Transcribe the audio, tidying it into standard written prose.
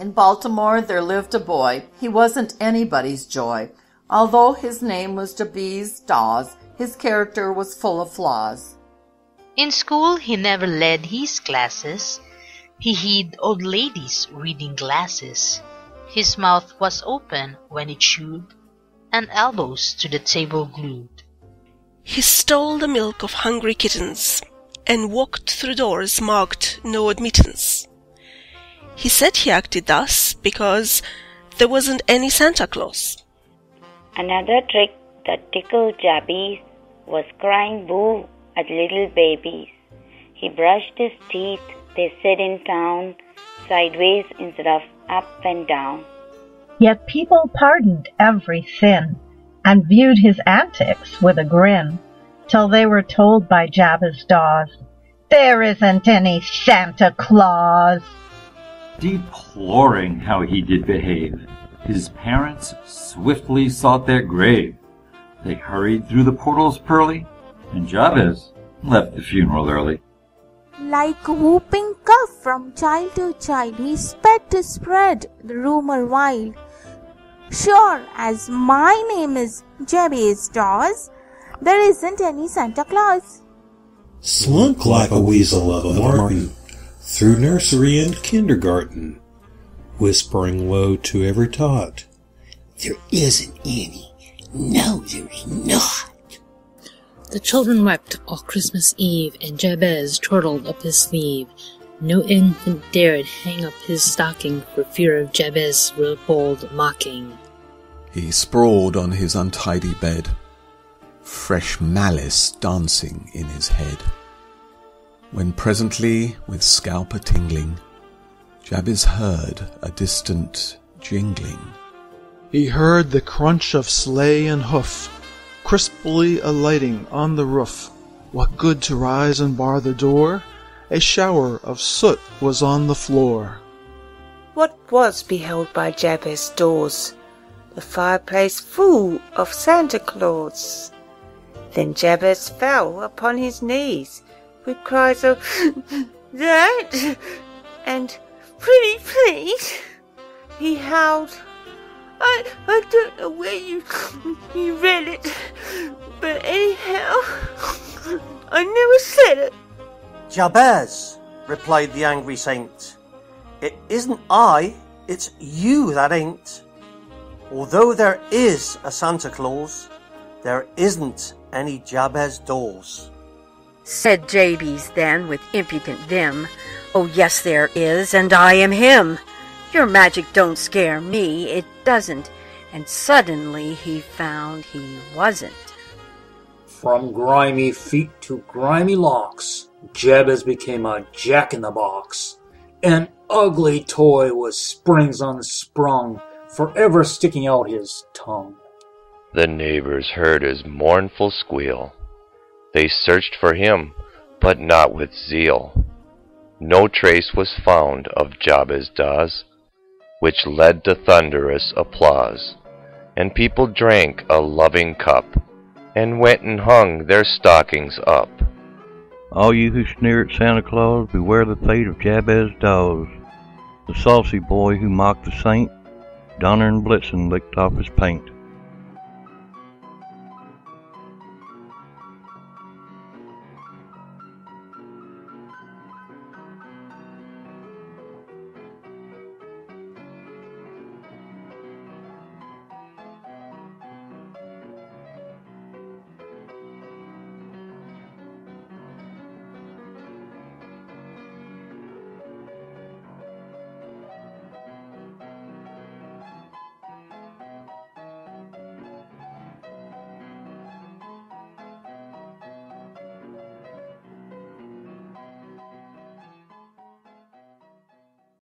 In Baltimore there lived a boy. He wasn't anybody's joy. Although his name was Jabez Dawes, his character was full of flaws. In school he never led his classes. He hid old ladies' reading glasses. His mouth was open when it chewed, and elbows to the table glued. He stole the milk of hungry kittens, and walked through doors marked no admittance. He said he acted thus because there wasn't any Santa Claus. Another trick that tickled Jabez was crying boo at little babies. He brushed his teeth, they said in town, sideways instead of up and down. Yet people pardoned every sin and viewed his antics with a grin, till they were told by Jabez Dawes, "There isn't any Santa Claus." Deploring how he did behave, his parents swiftly sought their grave. They hurried through the portals pearly, and Jabez left the funeral early. Like a whooping cough from child to child, he sped to spread the rumor wild. Sure as my name is Jabez Dawes, there isn't any Santa Claus. Slunk like a weasel of a Martin through nursery and kindergarten, whispering low to every tot, "There isn't any. No, there's not." The children wept all Christmas Eve, and Jabez chortled up his sleeve. No infant dared hang up his stocking for fear of Jabez's bold mocking. He sprawled on his untidy bed, fresh malice dancing in his head. When presently, with scalp a-tingling, Jabez heard a distant jingling. He heard the crunch of sleigh and hoof, crisply alighting on the roof. What good to rise and bar the door? A shower of soot was on the floor. What was beheld by Jabez Dawes? The fireplace full of Santa Claus. Then Jabez fell upon his knees with cries of "That!" and "Pretty please!" He howled, I don't know where you read it, but anyhow, I never said it." "Jabez," replied the angry saint, "it isn't I, it's you that ain't. Although there is a Santa Claus, there isn't any Jabez Dawes." Said Jabez then with impudent vim, "Oh yes there is, and I am him. Your magic don't scare me, it doesn't." And suddenly he found he wasn't. From grimy feet to grimy locks, Jabez became a jack-in-the-box. An ugly toy with springs unsprung, forever sticking out his tongue. The neighbors heard his mournful squeal. They searched for him, but not with zeal. No trace was found of Jabez Dawes, which led to thunderous applause. And people drank a loving cup, and went and hung their stockings up. All you who sneer at Santa Claus, beware the fate of Jabez Dawes, the saucy boy who mocked the saint. Donner and Blitzen licked off his paint.